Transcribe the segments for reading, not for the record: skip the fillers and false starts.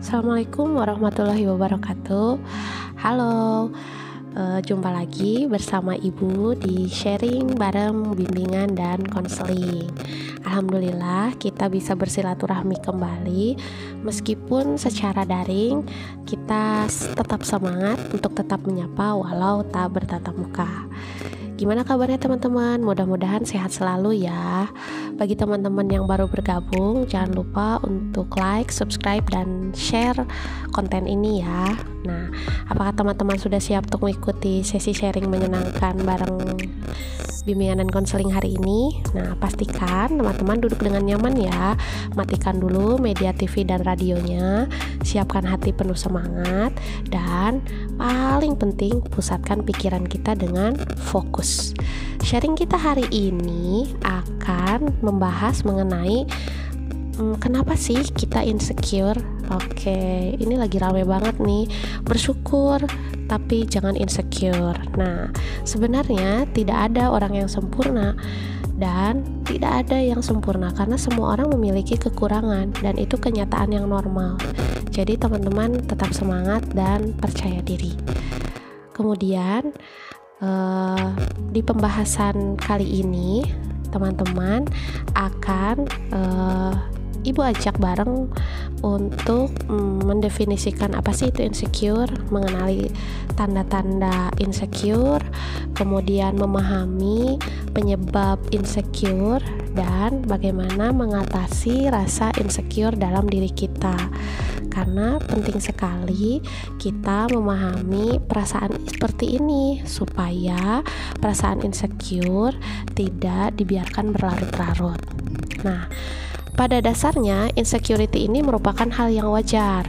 Assalamualaikum warahmatullahi wabarakatuh. Halo, jumpa lagi bersama Ibu di sharing bareng bimbingan dan konseling. Alhamdulillah kita bisa bersilaturahmi kembali. Meskipun secara daring, kita tetap semangat untuk tetap menyapa walau tak bertatap muka. Gimana kabarnya teman-teman? Mudah-mudahan sehat selalu ya. Bagi teman-teman yang baru bergabung, jangan lupa untuk like, subscribe, dan share konten ini ya. Nah, apakah teman-teman sudah siap untuk mengikuti sesi sharing menyenangkan bareng bimbingan dan konseling hari ini? Nah, pastikan teman-teman duduk dengan nyaman ya. Matikan dulu media TV dan radionya. Siapkan hati penuh semangat. Dan paling penting, pusatkan pikiran kita dengan fokus. Sharing kita hari ini akan membahas mengenai kenapa sih kita insecure. Oke, ini lagi rame banget nih. Bersyukur tapi jangan insecure. Nah, sebenarnya tidak ada orang yang sempurna dan tidak ada yang sempurna karena semua orang memiliki kekurangan dan itu kenyataan yang normal. Jadi teman-teman tetap semangat dan percaya diri. Kemudian di pembahasan kali ini teman-teman akan Ibu ajak bareng untuk mendefinisikan apa sih itu insecure, mengenali tanda-tanda insecure, kemudian memahami penyebab insecure dan bagaimana mengatasi rasa insecure dalam diri kita. Karena penting sekali kita memahami perasaan seperti ini supaya perasaan insecure tidak dibiarkan berlarut-larut. Nah, pada dasarnya, insecurity ini merupakan hal yang wajar.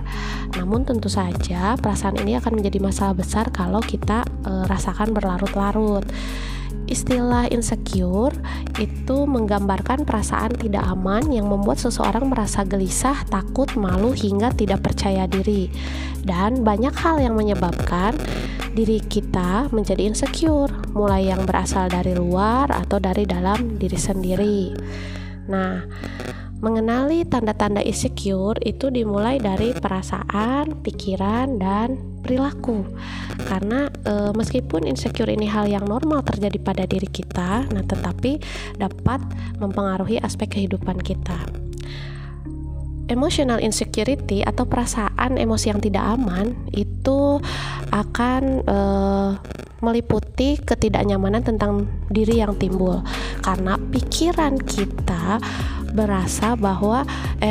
Namun tentu saja perasaan ini akan menjadi masalah besar kalau kita rasakan berlarut-larut. Istilah insecure itu menggambarkan perasaan tidak aman yang membuat seseorang merasa gelisah, takut, malu, hingga tidak percaya diri. Dan banyak hal yang menyebabkan diri kita menjadi insecure, mulai yang berasal dari luar atau dari dalam diri sendiri. Nah, mengenali tanda-tanda insecure itu dimulai dari perasaan, pikiran, dan perilaku. Karena meskipun insecure ini hal yang normal terjadi pada diri kita, nah tetapi dapat mempengaruhi aspek kehidupan kita. Emotional insecurity atau perasaan emosi yang tidak aman itu akan meliputi ketidaknyamanan tentang diri yang timbul karena pikiran kita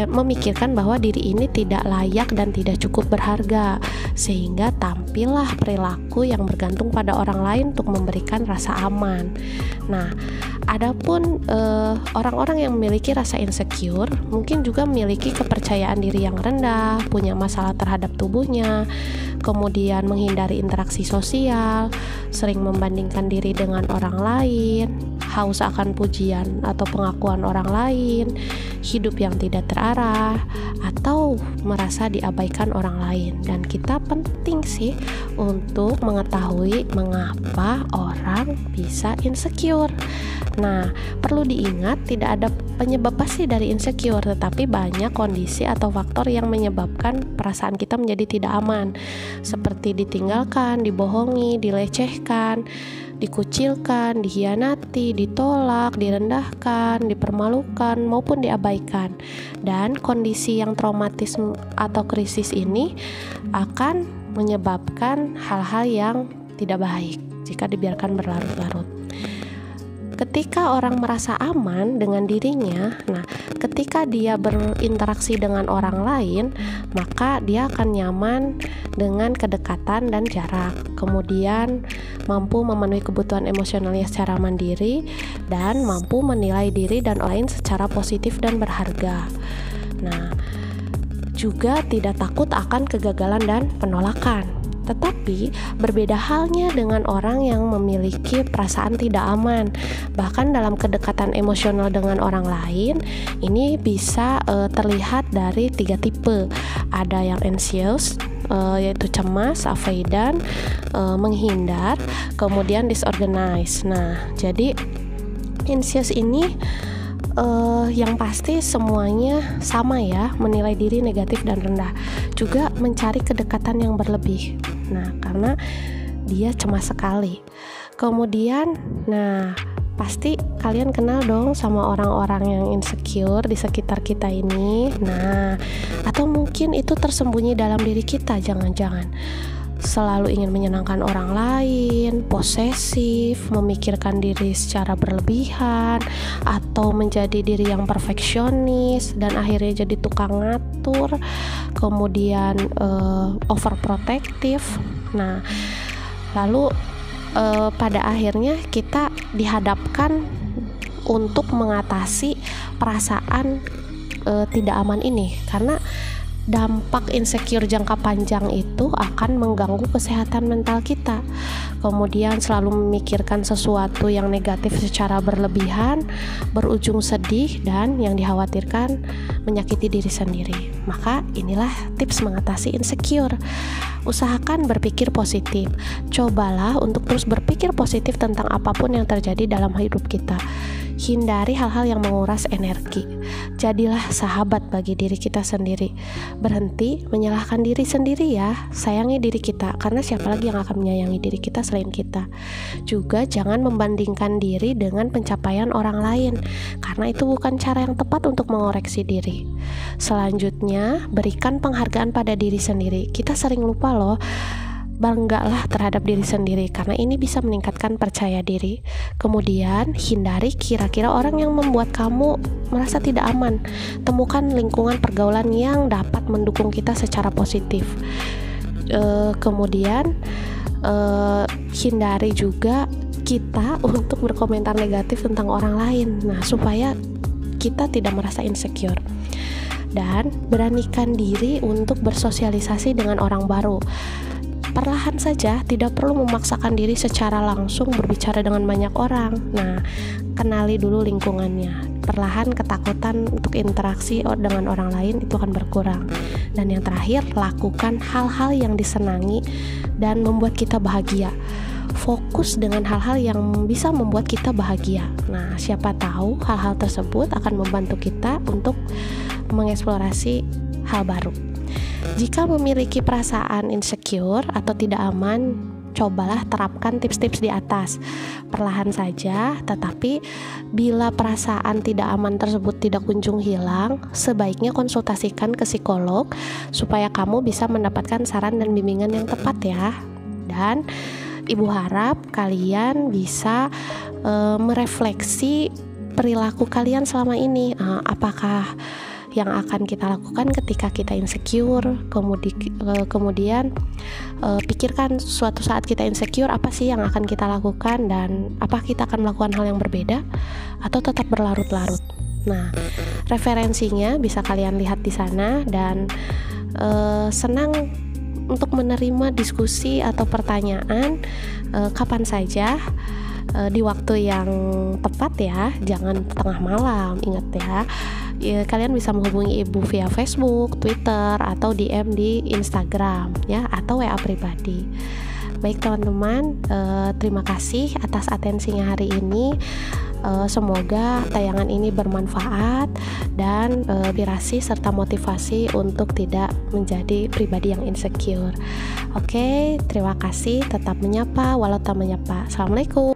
memikirkan bahwa diri ini tidak layak dan tidak cukup berharga, sehingga tampillah perilaku yang bergantung pada orang lain untuk memberikan rasa aman. Nah, adapun orang-orang yang memiliki rasa insecure mungkin juga memiliki kepercayaan diri yang rendah, punya masalah terhadap tubuhnya, kemudian menghindari interaksi sosial, sering membandingkan diri dengan orang lain, haus akan pujian atau pengakuan orang lain, hidup yang tidak terarah, atau merasa diabaikan orang lain. Dan kita penting sih untuk mengetahui mengapa orang bisa insecure. Nah, perlu diingat tidak ada penyebab pasti dari insecure, tetapi banyak kondisi atau faktor yang menyebabkan perasaan kita menjadi tidak aman, seperti ditinggalkan, dibohongi, dilecehkan, dikucilkan, dikhianati, ditolak, direndahkan, dipermalukan, maupun diabaikan. Dan kondisi yang traumatis atau krisis ini akan menyebabkan hal-hal yang tidak baik jika dibiarkan berlarut-larut. Ketika orang merasa aman dengan dirinya, nah ketika dia berinteraksi dengan orang lain, maka dia akan nyaman dengan kedekatan dan jarak. Kemudian mampu memenuhi kebutuhan emosionalnya secara mandiri dan mampu menilai diri dan lain secara positif dan berharga. Nah, juga tidak takut akan kegagalan dan penolakan. Tetapi berbeda halnya dengan orang yang memiliki perasaan tidak aman. Bahkan dalam kedekatan emosional dengan orang lain, ini bisa terlihat dari 3 tipe. Ada yang anxious, yaitu cemas, avoidant, menghindar, kemudian disorganized. Nah, jadi anxious ini yang pasti semuanya sama ya, menilai diri negatif dan rendah, juga mencari kedekatan yang berlebih. Nah, karena dia cemas sekali. Kemudian, nah pasti kalian kenal dong sama orang-orang yang insecure di sekitar kita ini. Nah, atau mungkin itu tersembunyi dalam diri kita, jangan-jangan selalu ingin menyenangkan orang lain, posesif, memikirkan diri secara berlebihan, atau menjadi diri yang perfeksionis dan akhirnya jadi tukang ngatur, kemudian overprotective. Nah, lalu pada akhirnya kita dihadapkan untuk mengatasi perasaan tidak aman ini, karena dampak insecure jangka panjang itu akan mengganggu kesehatan mental kita. Kemudian selalu memikirkan sesuatu yang negatif secara berlebihan, berujung sedih, dan yang dikhawatirkan menyakiti diri sendiri. Maka inilah tips mengatasi insecure. Usahakan berpikir positif. Cobalah untuk terus berpikir positif tentang apapun yang terjadi dalam hidup kita. Hindari hal-hal yang menguras energi. Jadilah sahabat bagi diri kita sendiri. Berhenti menyalahkan diri sendiri ya. Sayangi diri kita, karena siapa lagi yang akan menyayangi diri kita selain kita. Juga jangan membandingkan diri dengan pencapaian orang lain, karena itu bukan cara yang tepat untuk mengoreksi diri. Selanjutnya, berikan penghargaan pada diri sendiri. Kita sering lupa loh, banggalah terhadap diri sendiri, karena ini bisa meningkatkan percaya diri. Kemudian hindari kira-kira orang yang membuat kamu merasa tidak aman. Temukan lingkungan pergaulan yang dapat mendukung kita secara positif. Kemudian hindari juga kita untuk berkomentar negatif tentang orang lain, nah supaya kita tidak merasa insecure. Dan beranikan diri untuk bersosialisasi dengan orang baru. Perlahan saja, tidak perlu memaksakan diri secara langsung berbicara dengan banyak orang. Nah, kenali dulu lingkungannya. Perlahan ketakutan untuk interaksi dengan orang lain itu akan berkurang. Dan yang terakhir, lakukan hal-hal yang disenangi dan membuat kita bahagia. Fokus dengan hal-hal yang bisa membuat kita bahagia. Nah, siapa tahu hal-hal tersebut akan membantu kita untuk mengeksplorasi hal baru. Jika memiliki perasaan insecure atau tidak aman, cobalah terapkan tips-tips di atas. Perlahan saja, tetapi bila perasaan tidak aman tersebut tidak kunjung hilang, sebaiknya konsultasikan ke psikolog supaya kamu bisa mendapatkan saran dan bimbingan yang tepat ya. Dan Ibu harap kalian bisa merefleksi perilaku kalian selama ini. Apakah yang akan kita lakukan ketika kita insecure, kemudian pikirkan suatu saat kita insecure, apa sih yang akan kita lakukan, dan apa kita akan melakukan hal yang berbeda atau tetap berlarut-larut. Nah, referensinya bisa kalian lihat di sana, dan senang untuk menerima diskusi atau pertanyaan kapan saja, di waktu yang tepat ya, jangan tengah malam, ingat ya. Kalian bisa menghubungi Ibu via Facebook, Twitter, atau DM di Instagram ya, atau WA pribadi. Baik teman-teman, terima kasih atas atensinya hari ini. Semoga tayangan ini bermanfaat dan inspirasi serta motivasi untuk tidak menjadi pribadi yang insecure. Oke, terima kasih. Tetap menyapa walau tak menyapa. Assalamualaikum.